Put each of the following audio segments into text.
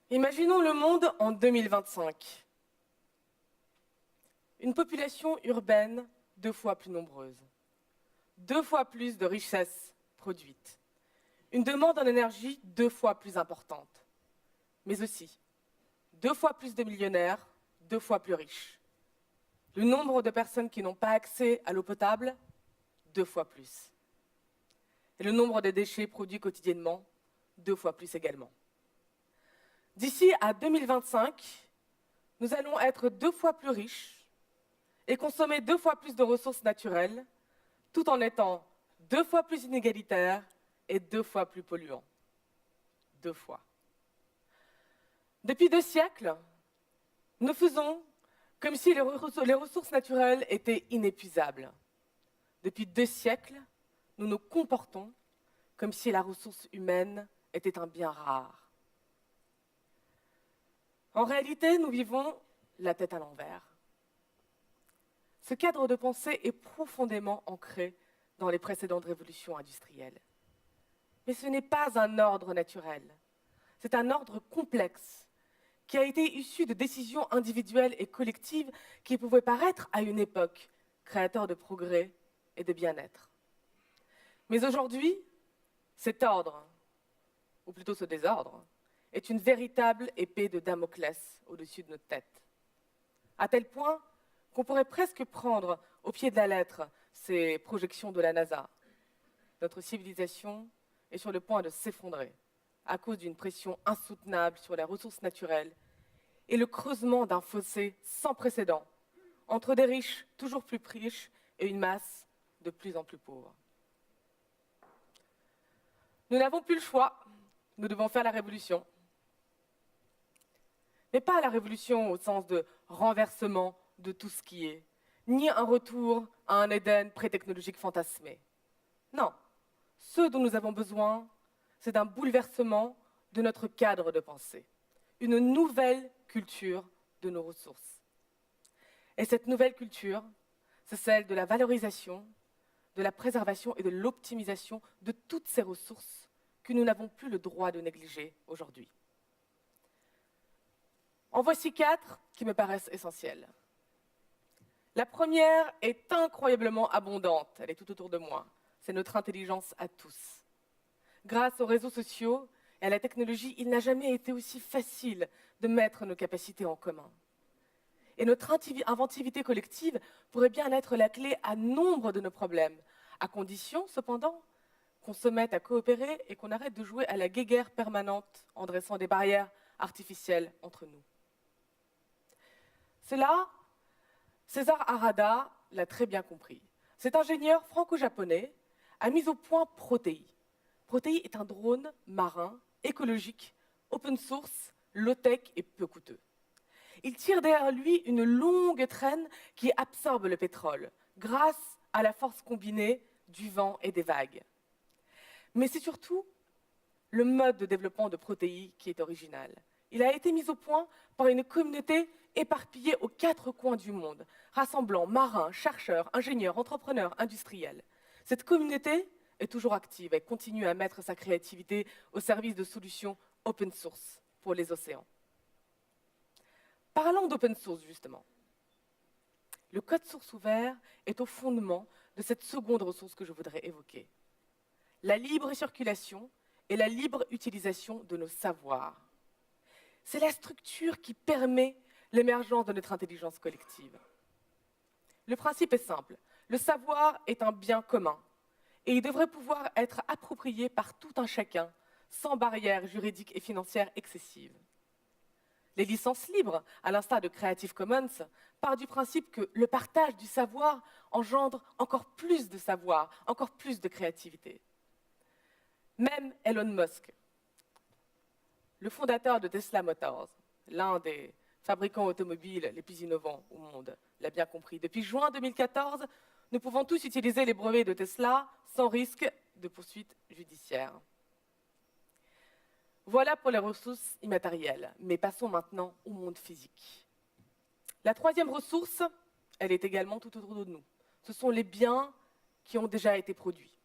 Imaginons le monde en 2025. Une population urbaine 2 fois plus nombreuse, 2 fois plus de richesses produites, une demande en énergie 2 fois plus importante, mais aussi 2 fois plus de millionnaires, 2 fois plus riches. Le nombre de personnes qui n'ont pas accès à l'eau potable, 2 fois plus. Et le nombre de déchets produits quotidiennement, 2 fois plus également. D'ici à 2025, nous allons être 2 fois plus riches et consommer 2 fois plus de ressources naturelles, tout en étant 2 fois plus inégalitaires et 2 fois plus polluants. 2 fois. Depuis 2 siècles, nous faisons comme si les ressources naturelles étaient inépuisables. Depuis 2 siècles, nous nous comportons comme si la ressource humaine était un bien rare. En réalité, nous vivons la tête à l'envers. Ce cadre de pensée est profondément ancré dans les précédentes révolutions industrielles. Mais ce n'est pas un ordre naturel, c'est un ordre complexe qui a été issu de décisions individuelles et collectives qui pouvaient paraître à une époque créateurs de progrès et de bien-être. Mais aujourd'hui, cet ordre, ou plutôt ce désordre, est une véritable épée de Damoclès au-dessus de notre tête. À tel point qu'on pourrait presque prendre au pied de la lettre ces projections de la NASA. Notre civilisation est sur le point de s'effondrer à cause d'une pression insoutenable sur les ressources naturelles et le creusement d'un fossé sans précédent entre des riches toujours plus riches et une masse de plus en plus pauvre. Nous n'avons plus le choix, nous devons faire la révolution. Mais pas la révolution au sens de renversement de tout ce qui est, ni un retour à un Éden pré-technologique fantasmé. Non, ce dont nous avons besoin, c'est d'un bouleversement de notre cadre de pensée, une nouvelle culture de nos ressources. Et cette nouvelle culture, c'est celle de la valorisation, de la préservation et de l'optimisation de toutes ces ressources que nous n'avons plus le droit de négliger aujourd'hui. En voici 4 qui me paraissent essentielles. La première est incroyablement abondante, elle est tout autour de moi. C'est notre intelligence à tous. Grâce aux réseaux sociaux et à la technologie, il n'a jamais été aussi facile de mettre nos capacités en commun. Et notre inventivité collective pourrait bien être la clé à nombre de nos problèmes, à condition, cependant, qu'on se mette à coopérer et qu'on arrête de jouer à la guéguerre permanente en dressant des barrières artificielles entre nous. Cela, César Harada l'a très bien compris. Cet ingénieur franco-japonais a mis au point Protei. Protei est un drone marin, écologique, open source, low-tech et peu coûteux. Il tire derrière lui une longue traîne qui absorbe le pétrole, grâce à la force combinée du vent et des vagues. Mais c'est surtout le mode de développement de Protei qui est original. Il a été mis au point par une communauté éparpillée aux 4 coins du monde, rassemblant marins, chercheurs, ingénieurs, entrepreneurs, industriels. Cette communauté est toujours active et continue à mettre sa créativité au service de solutions open source pour les océans. Parlons d'open source, justement. Le code source ouvert est au fondement de cette seconde ressource que je voudrais évoquer. La libre circulation et la libre utilisation de nos savoirs. C'est la structure qui permet l'émergence de notre intelligence collective. Le principe est simple. Le savoir est un bien commun et il devrait pouvoir être approprié par tout un chacun sans barrières juridiques et financières excessives. Les licences libres, à l'instar de Creative Commons, partent du principe que le partage du savoir engendre encore plus de savoir, encore plus de créativité. Même Elon Musk, le fondateur de Tesla Motors, l'un des fabricants automobiles les plus innovants au monde, l'a bien compris. Depuis juin 2014, nous pouvons tous utiliser les brevets de Tesla sans risque de poursuite judiciaire. Voilà pour les ressources immatérielles, mais passons maintenant au monde physique. La troisième ressource, elle est également tout autour de nous. Ce sont les biens qui ont déjà été produits.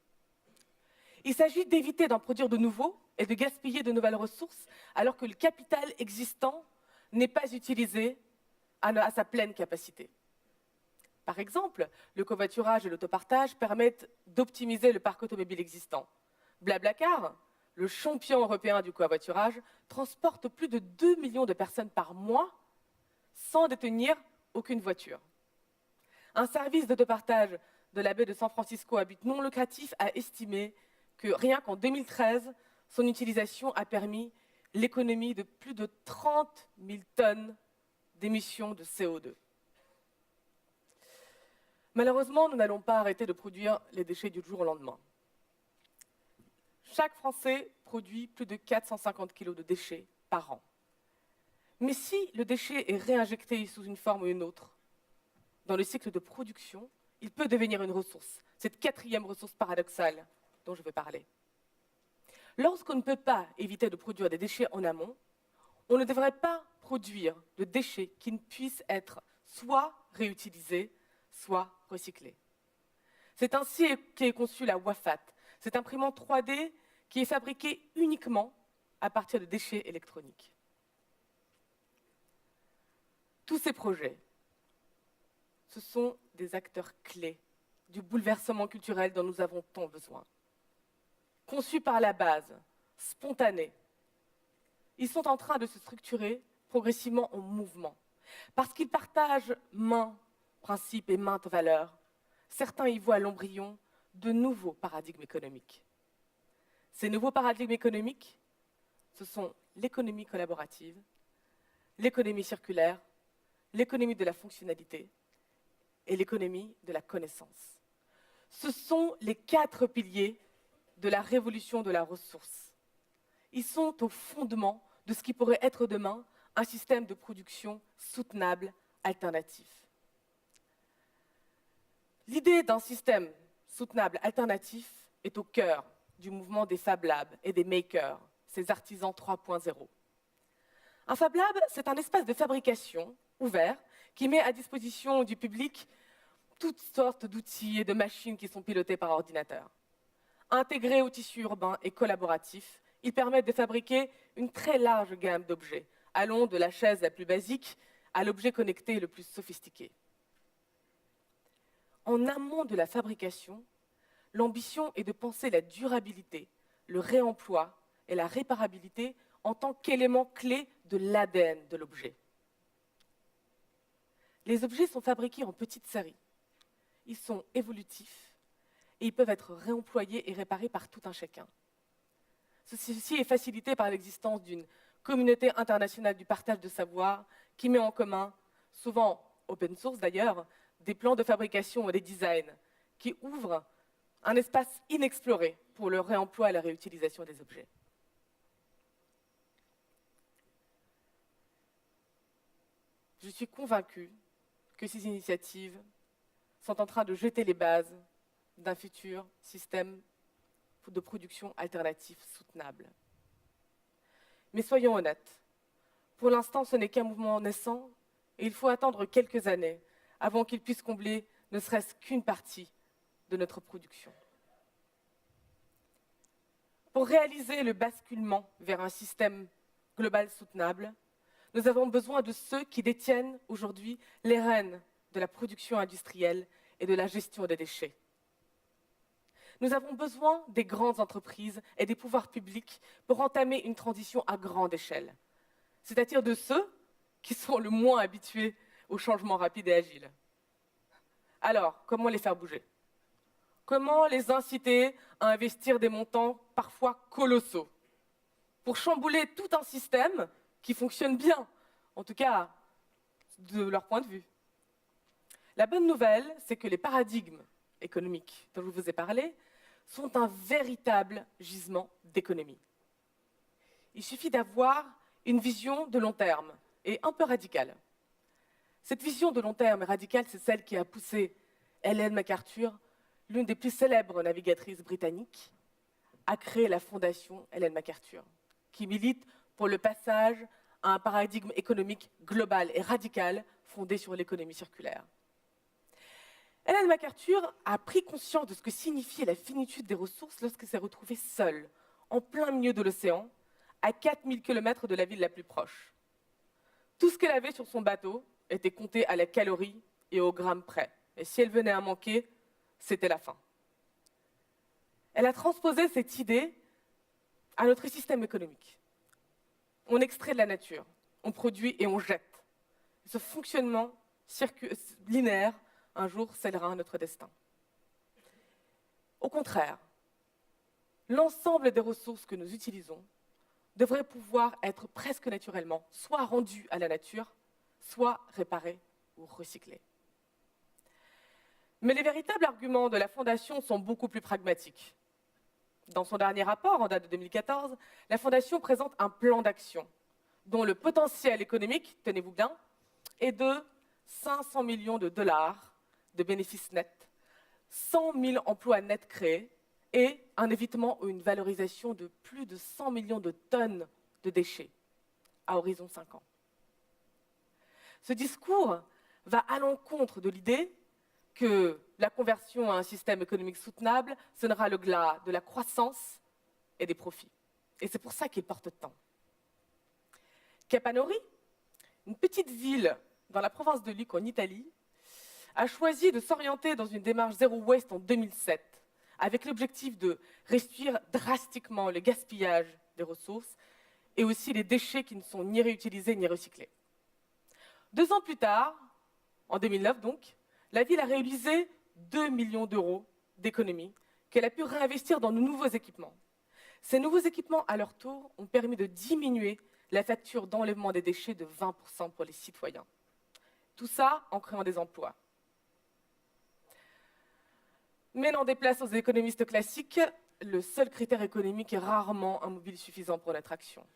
Il s'agit d'éviter d'en produire de nouveaux et de gaspiller de nouvelles ressources alors que le capital existant n'est pas utilisé à sa pleine capacité. Par exemple, le covoiturage et l'autopartage permettent d'optimiser le parc automobile existant. Blablacar, le champion européen du covoiturage, transporte plus de 2 millions de personnes par mois sans détenir aucune voiture. Un service d'autopartage de la baie de San Francisco à but non lucratif a estimé que rien qu'en 2013, son utilisation a permis l'économie de plus de 30 000 tonnes d'émissions de CO2. Malheureusement, nous n'allons pas arrêter de produire les déchets du jour au lendemain. Chaque Français produit plus de 450 kg de déchets par an. Mais si le déchet est réinjecté sous une forme ou une autre dans le cycle de production, il peut devenir une ressource, cette quatrième ressource paradoxale dont je vais parler. Lorsqu'on ne peut pas éviter de produire des déchets en amont, on ne devrait pas produire de déchets qui ne puissent être soit réutilisés, soit recyclés. C'est ainsi qu'est conçue la WAFAT, cette imprimante 3D qui est fabriquée uniquement à partir de déchets électroniques. Tous ces projets, ce sont des acteurs clés du bouleversement culturel dont nous avons tant besoin. Conçus par la base, spontanés, ils sont en train de se structurer progressivement en mouvement, parce qu'ils partagent maints principes et maintes valeurs. Certains y voient l'embryon de nouveaux paradigmes économiques. Ces nouveaux paradigmes économiques, ce sont l'économie collaborative, l'économie circulaire, l'économie de la fonctionnalité et l'économie de la connaissance. Ce sont les 4 piliers de la révolution de la ressource. Ils sont au fondement de ce qui pourrait être demain un système de production soutenable alternatif. L'idée d'un système soutenable alternatif est au cœur du mouvement des Fab Labs et des makers, ces artisans 3.0. Un Fab Lab, c'est un espace de fabrication ouvert qui met à disposition du public toutes sortes d'outils et de machines qui sont pilotées par ordinateur. Intégrés au tissu urbain et collaboratif, ils permettent de fabriquer une très large gamme d'objets, allant de la chaise la plus basique à l'objet connecté le plus sophistiqué. En amont de la fabrication, l'ambition est de penser la durabilité, le réemploi et la réparabilité en tant qu'éléments clés de l'ADN de l'objet. Les objets sont fabriqués en petites séries. Ils sont évolutifs et ils peuvent être réemployés et réparés par tout un chacun. Ceci est facilité par l'existence d'une communauté internationale du partage de savoir qui met en commun, souvent open source d'ailleurs, des plans de fabrication et des designs qui ouvrent un espace inexploré pour le réemploi et la réutilisation des objets. Je suis convaincue que ces initiatives sont en train de jeter les bases d'un futur système de production alternatif soutenable. Mais soyons honnêtes, pour l'instant ce n'est qu'un mouvement naissant et il faut attendre quelques années avant qu'il puisse combler ne serait-ce qu'une partie de notre production. Pour réaliser le basculement vers un système global soutenable, nous avons besoin de ceux qui détiennent aujourd'hui les rênes de la production industrielle et de la gestion des déchets. Nous avons besoin des grandes entreprises et des pouvoirs publics pour entamer une transition à grande échelle, c'est-à-dire de ceux qui sont le moins habitués au changement rapide et agile. Alors, comment les faire bouger? Comment les inciter à investir des montants parfois colossaux pour chambouler tout un système qui fonctionne bien, en tout cas de leur point de vue? La bonne nouvelle, c'est que les paradigmes économiques dont je vous ai parlé sont un véritable gisement d'économie. Il suffit d'avoir une vision de long terme et un peu radicale. Cette vision de long terme et radicale, c'est celle qui a poussé Ellen MacArthur, l'une des plus célèbres navigatrices britanniques, à créer la fondation Ellen MacArthur, qui milite pour le passage à un paradigme économique global et radical fondé sur l'économie circulaire. Ellen MacArthur a pris conscience de ce que signifiait la finitude des ressources lorsqu'elle s'est retrouvée seule, en plein milieu de l'océan, à 4000 km de la ville la plus proche. Tout ce qu'elle avait sur son bateau était compté à la calorie et au gramme près. Et si elle venait à manquer, c'était la fin. Elle a transposé cette idée à notre système économique. On extrait de la nature, on produit et on jette. Ce fonctionnement linéaire, un jour, scellera notre destin. Au contraire, l'ensemble des ressources que nous utilisons devrait pouvoir être presque naturellement soit rendues à la nature, soit réparées ou recyclées. Mais les véritables arguments de la Fondation sont beaucoup plus pragmatiques. Dans son dernier rapport, en date de 2014, la Fondation présente un plan d'action dont le potentiel économique, tenez-vous bien, est de 500 millions de dollars de bénéfices nets, 100 000 emplois nets créés et un évitement ou une valorisation de plus de 100 millions de tonnes de déchets à horizon 5 ans. Ce discours va à l'encontre de l'idée que la conversion à un système économique soutenable sonnera le glas de la croissance et des profits. Et c'est pour ça qu'il porte tant. Capanori, une petite ville dans la province de Lucque en Italie, a choisi de s'orienter dans une démarche zéro waste en 2007, avec l'objectif de réduire drastiquement le gaspillage des ressources et aussi les déchets qui ne sont ni réutilisés ni recyclés. 2 ans plus tard, en 2009 donc, la ville a réalisé 2 millions d'euros d'économies qu'elle a pu réinvestir dans de nouveaux équipements. Ces nouveaux équipements, à leur tour, ont permis de diminuer la facture d'enlèvement des déchets de 20% pour les citoyens. Tout ça en créant des emplois. Mais n'en déplace aux économistes classiques, le seul critère économique est rarement un mobile suffisant pour notre action.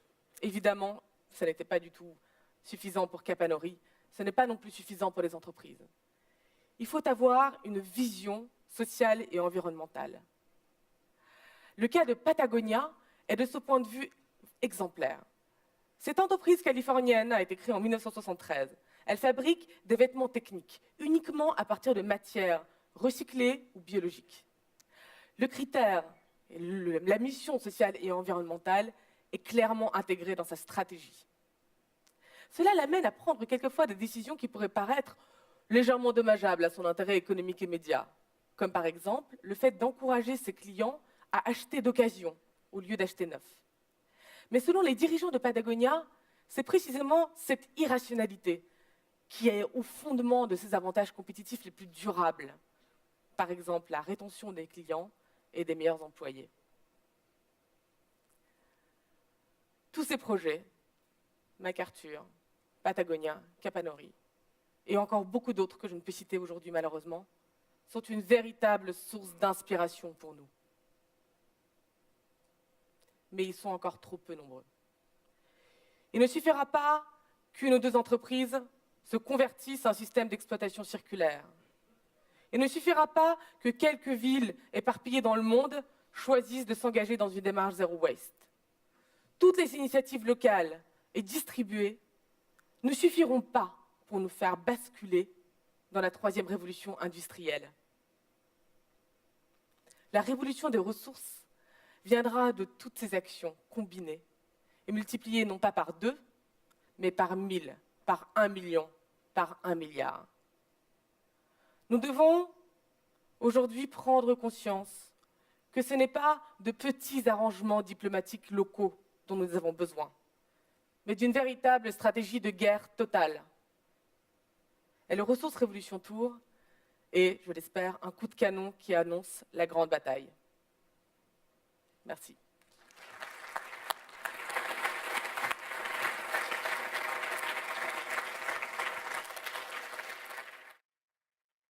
Évidemment, ça n'était pas du tout suffisant pour Capanori, ce n'est pas non plus suffisant pour les entreprises. Il faut avoir une vision sociale et environnementale. Le cas de Patagonia est de ce point de vue exemplaire. Cette entreprise californienne a été créée en 1973. Elle fabrique des vêtements techniques, uniquement à partir de matières recyclées ou biologiques. Le critère, la mission sociale et environnementale est clairement intégrée dans sa stratégie. Cela l'amène à prendre quelquefois des décisions qui pourraient paraître légèrement dommageables à son intérêt économique immédiat, comme par exemple le fait d'encourager ses clients à acheter d'occasion au lieu d'acheter neuf. Mais selon les dirigeants de Patagonia, c'est précisément cette irrationalité qui est au fondement de ses avantages compétitifs les plus durables. Par exemple, la rétention des clients et des meilleurs employés. Tous ces projets, MacArthur, Patagonia, Capanori, et encore beaucoup d'autres que je ne peux citer aujourd'hui malheureusement, sont une véritable source d'inspiration pour nous. Mais ils sont encore trop peu nombreux. Il ne suffira pas qu'une ou deux entreprises se convertissent à un système d'exploitation circulaire. Il ne suffira pas que quelques villes éparpillées dans le monde choisissent de s'engager dans une démarche zéro waste. Toutes les initiatives locales et distribuées ne suffiront pas pour nous faire basculer dans la troisième révolution industrielle. La révolution des ressources viendra de toutes ces actions combinées et multipliées non pas par 2, mais par 1000, par 1 million, par 1 milliard. Nous devons aujourd'hui prendre conscience que ce n'est pas de petits arrangements diplomatiques locaux dont nous avons besoin, mais d'une véritable stratégie de guerre totale. Et le Ressources Révolution Tour est, je l'espère, un coup de canon qui annonce la grande bataille. Merci.